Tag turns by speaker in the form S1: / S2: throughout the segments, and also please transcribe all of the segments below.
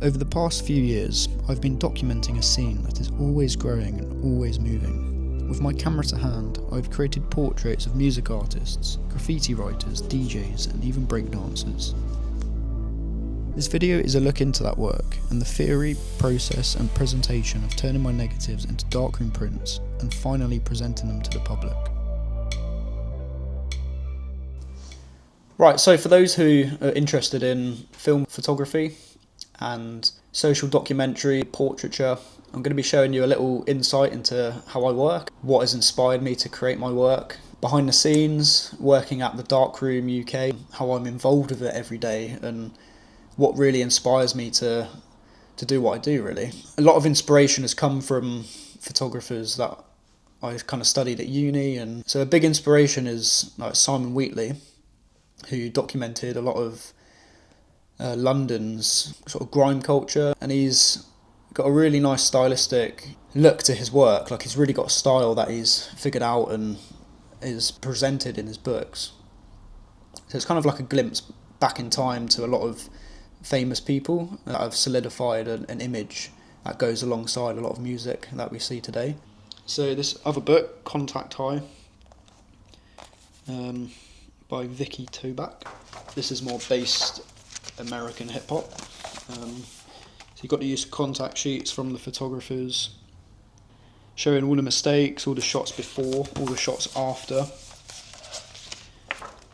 S1: Over the past few years, I've been documenting a scene that is always growing and always moving. With my camera to hand, I've created portraits of music artists, graffiti writers, DJs, and even breakdancers. This video is a look into that work and the theory, process, and presentation of turning my negatives into darkroom prints and finally presenting them to the public. Right, so for those who are interested in film photography and social documentary, portraiture, I'm going to be showing you a little insight into how I work, what has inspired me to create my work, behind the scenes, working at the Darkroom UK, how I'm involved with it every day, and what really inspires me to do what I do, really. A lot of inspiration has come from photographers that I kind of studied at uni, and so a big inspiration is like Simon Wheatley, who documented a lot of London's sort of grime culture, and he's got a really nice stylistic look to his work. Like, he's really got a style that he's figured out and is presented in his books. So it's kind of like a glimpse back in time to a lot of famous people that have solidified an image that goes alongside a lot of music that we see today. So this other book, Contact High, by Vicky Toback. This is more based American hip hop. So you've got to use contact sheets from the photographers, showing all the mistakes, all the shots before, all the shots after,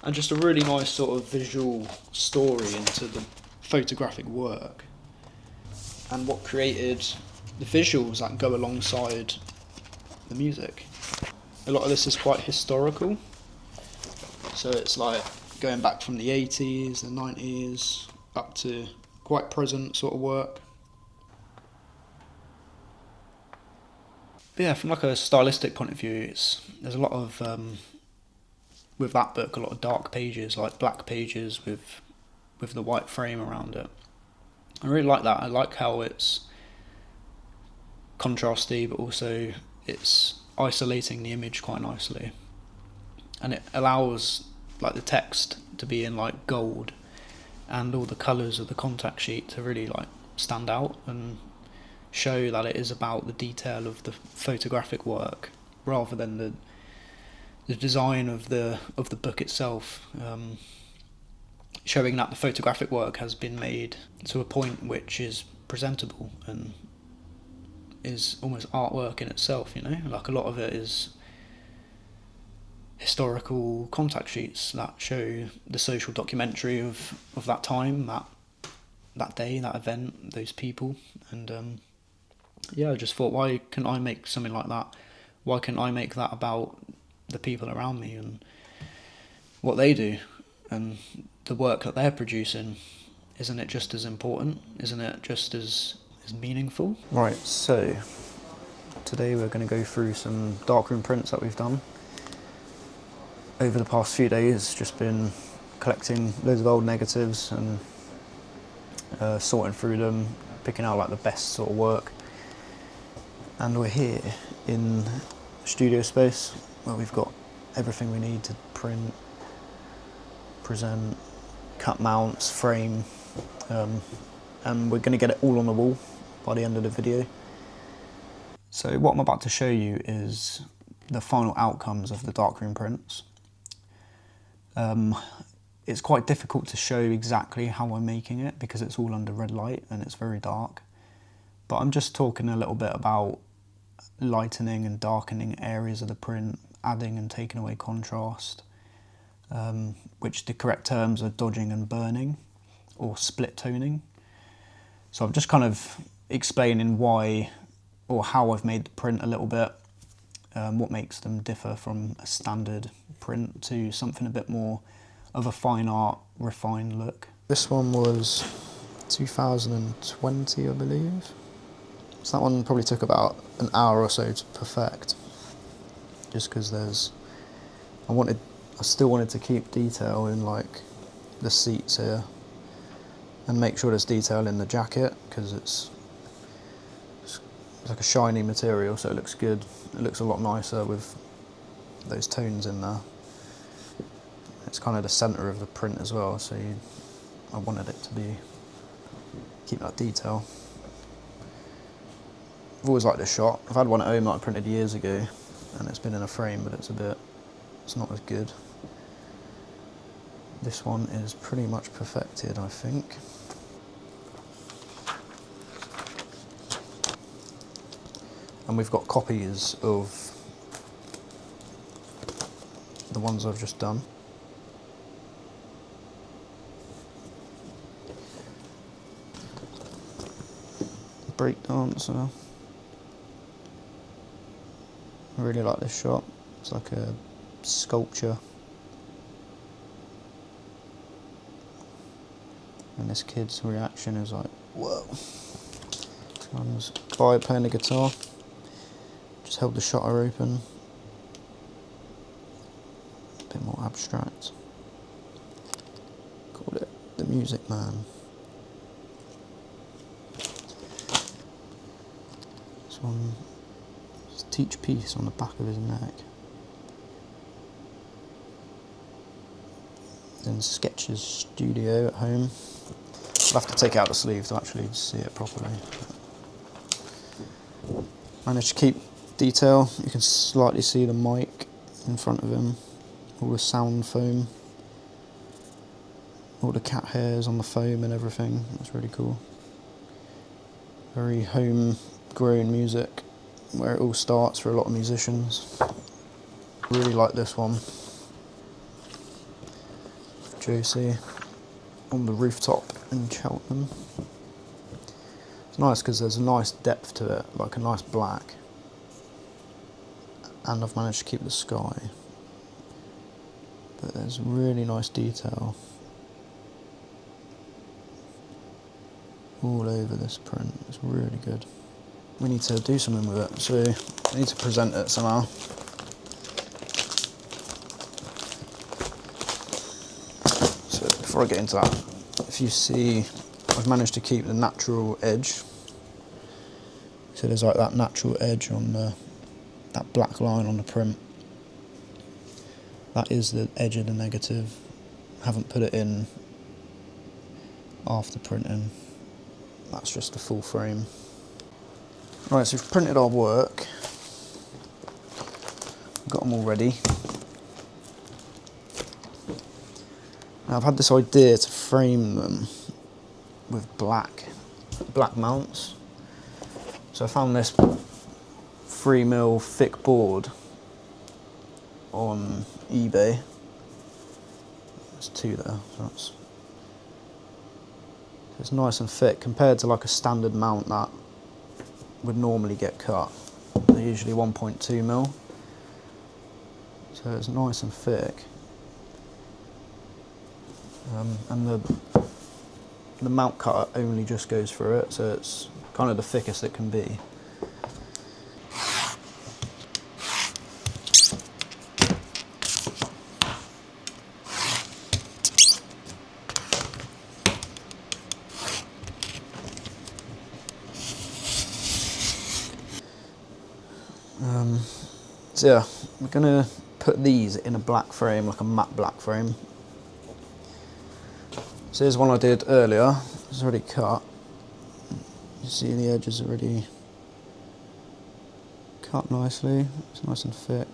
S1: and just a really nice sort of visual story into the photographic work and what created the visuals that go alongside the music. A lot of this is quite historical, so it's like going back from the 80s, the 90s, up to quite present sort of work. But yeah, from like a stylistic point of view, there's a lot of, with that book, a lot of dark pages, like black pages with the white frame around it. I really like that. I like how it's contrasty, but also it's isolating the image quite nicely. And it allows like the text to be in like gold, and all the colours of the contact sheet to really like stand out and show that it is about the detail of the photographic work rather than the design of the book itself. Showing that the photographic work has been made to a point which is presentable and is almost artwork in itself, you know? Like, a lot of it is historical contact sheets that show the social documentary of that time, that day, that event, those people. And yeah, I just thought, why couldn't I make something like that? Why couldn't I make that about the people around me and what they do and the work that they're producing? Isn't it just as important? Isn't it just as meaningful? Right, so today we're going to go through some darkroom prints that we've done. Over the past few days, just been collecting loads of old negatives and sorting through them, picking out like the best sort of work. And we're here in studio space where we've got everything we need to print, present, cut mounts, frame, and we're going to get it all on the wall by the end of the video. So what I'm about to show you is the final outcomes of the darkroom prints. It's quite difficult to show exactly how I'm making it because it's all under red light and it's very dark, but I'm just talking a little bit about lightening and darkening areas of the print, adding and taking away contrast, which the correct terms are dodging and burning, or split toning. So I'm just kind of explaining why or how I've made the print a little bit, what makes them differ from a standard print to something a bit more of a fine art, refined look. This one was 2020, I believe. So that one probably took about an hour or so to perfect, just because I still wanted to keep detail in like the seats here and make sure there's detail in the jacket, because it's like a shiny material, so it looks good. It looks a lot nicer with those tones in there. It's kind of the centre of the print as well, so I wanted it to be keep that detail. I've always liked this shot. I've had one at home that I printed years ago, and it's been in a frame, but it's not as good. This one is pretty much perfected, I think. And we've got copies of the ones I've just done. Breakdancer. I really like this shot. It's like a sculpture. And this kid's reaction is like, whoa. This one's a guy playing the guitar. Just held the shutter open. A bit more abstract. Called it The Music Man. This one is a teach piece on the back of his neck. Then Sketches Studio at home. I'll have to take out the sleeve to actually see it properly. Managed to keep detail. You can slightly see the mic in front of him. All the sound foam. All the cat hairs on the foam and everything. That's really cool. Very homegrown music, where it all starts for a lot of musicians. Really like this one. Josie on the rooftop in Cheltenham. It's nice because there's a nice depth to it, like a nice black. And I've managed to keep the sky. But there's really nice detail all over this print. It's really good. We need to do something with it, so I need to present it somehow. So before I get into that, if you see, I've managed to keep the natural edge. So there's like that natural edge on that black line on the print. That is the edge of the negative. Haven't put it in after printing. That's just the full frame. Right, so we've printed our work. Got them all ready. Now I've had this idea to frame them with black mounts. So I found this 3mm thick board on eBay. There's two there, so it's nice and thick compared to like a standard mount that would normally get cut. They're usually 1.2mm, so it's nice and thick. And the mount cutter only just goes through it, so it's kind of the thickest it can be. So yeah, we're gonna put these in a black frame, like a matte black frame. So here's one I did earlier. It's already cut. You see the edges are already cut nicely. It's nice and thick.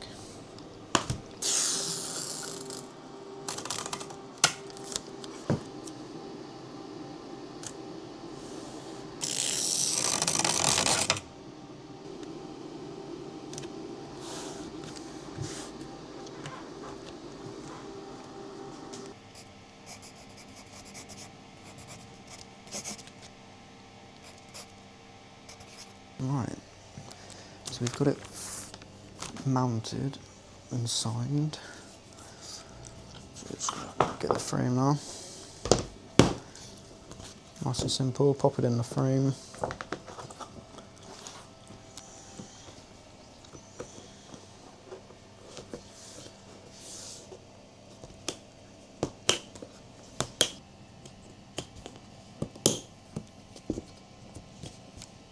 S1: Right, so we've got it mounted and signed. So just get the frame now. Nice and simple, pop it in the frame.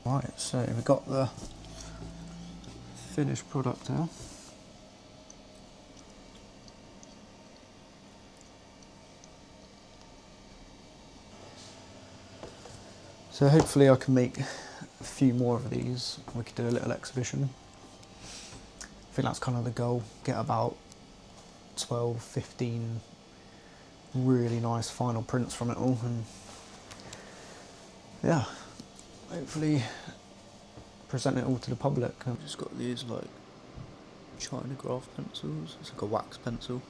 S1: Right, so we've got the finished product here. So hopefully I can make a few more of these. We could do a little exhibition. I think that's kind of the goal. Get about 12, 15 really nice final prints from it all, and yeah, hopefully present it all to the public. I've just got these like China graph pencils. It's like a wax pencil.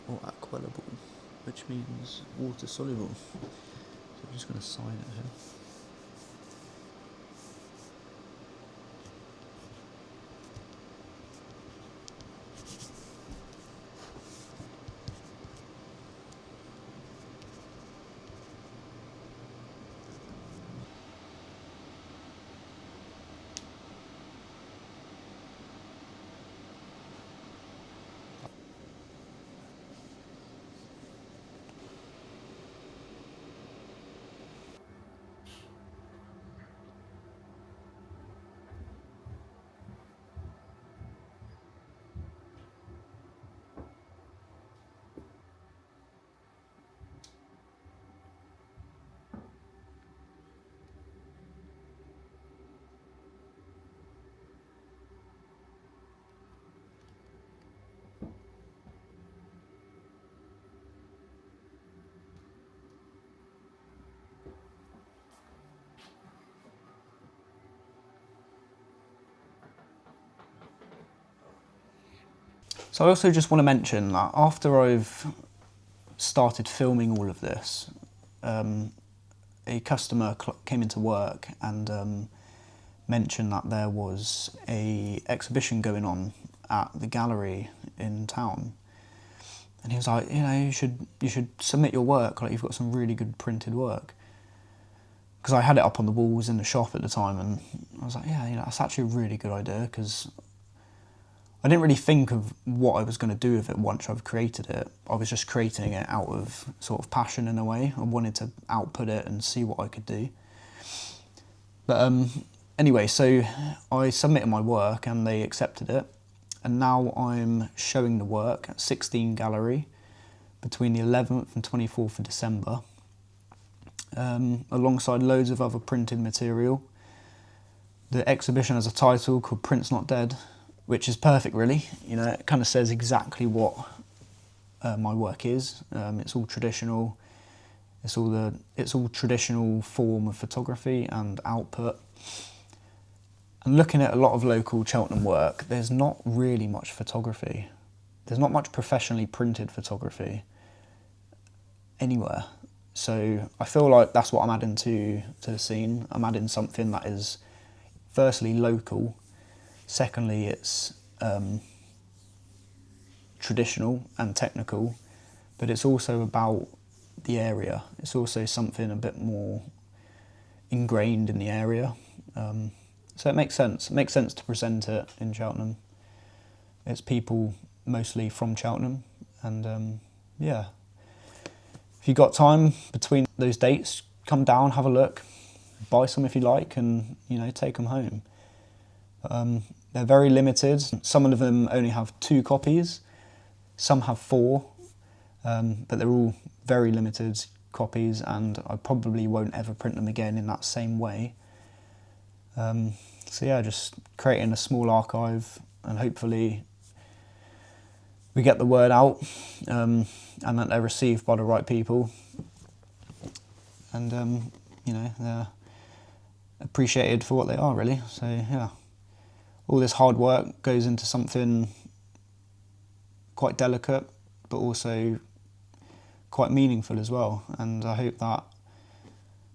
S1: Or aquellable, which means water soluble. So I'm just going to sign it here. So I also just want to mention that after I've started filming all of this, a customer came into work and mentioned that there was a exhibition going on at the gallery in town, and he was like, you know, you should submit your work. Like, you've got some really good printed work. Because I had it up on the walls in the shop at the time, and I was like, yeah, you know, that's actually a really good idea, because I didn't really think of what I was going to do with it once I've created it. I was just creating it out of sort of passion in a way. I wanted to output it and see what I could do. But anyway, so I submitted my work and they accepted it. And now I'm showing the work at 16 Gallery between the 11th and 24th of December, alongside loads of other printed material. The exhibition has a title called Prints Not Dead, which is perfect, really. You know, it kind of says exactly what my work is. It's all traditional. It's all traditional form of photography and output. And looking at a lot of local Cheltenham work, there's not really much photography. There's not much professionally printed photography anywhere. So I feel like that's what I'm adding to the scene. I'm adding something that is firstly local. Secondly, it's traditional and technical, but it's also about the area. It's also something a bit more ingrained in the area. So it makes sense. It makes sense to present it in Cheltenham. It's people mostly from Cheltenham, and yeah. If you've got time between those dates, come down, have a look, buy some if you like, and, you know, take them home. They're very limited. Some of them only have 2 copies, some have 4, but they're all very limited copies, and I probably won't ever print them again in that same way. So yeah, just creating a small archive, and hopefully we get the word out, and that they're received by the right people, and you know, they're appreciated for what they are, really. So yeah, all this hard work goes into something quite delicate, but also quite meaningful as well. And I hope that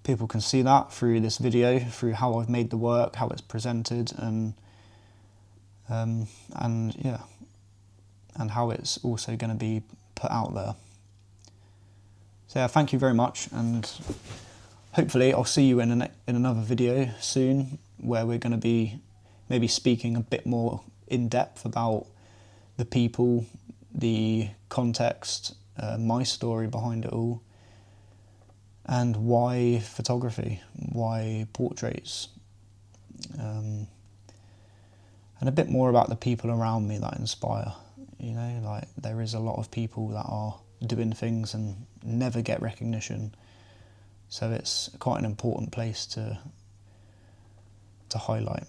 S1: people can see that through this video, through how I've made the work, how it's presented, and yeah, and how it's also going to be put out there. So yeah, thank you very much, and hopefully I'll see you in another video soon, where we're going to be maybe speaking a bit more in depth about the people, the context, my story behind it all, and why photography, why portraits, and a bit more about the people around me that inspire. You know, like, there is a lot of people that are doing things and never get recognition. So it's quite an important place to highlight.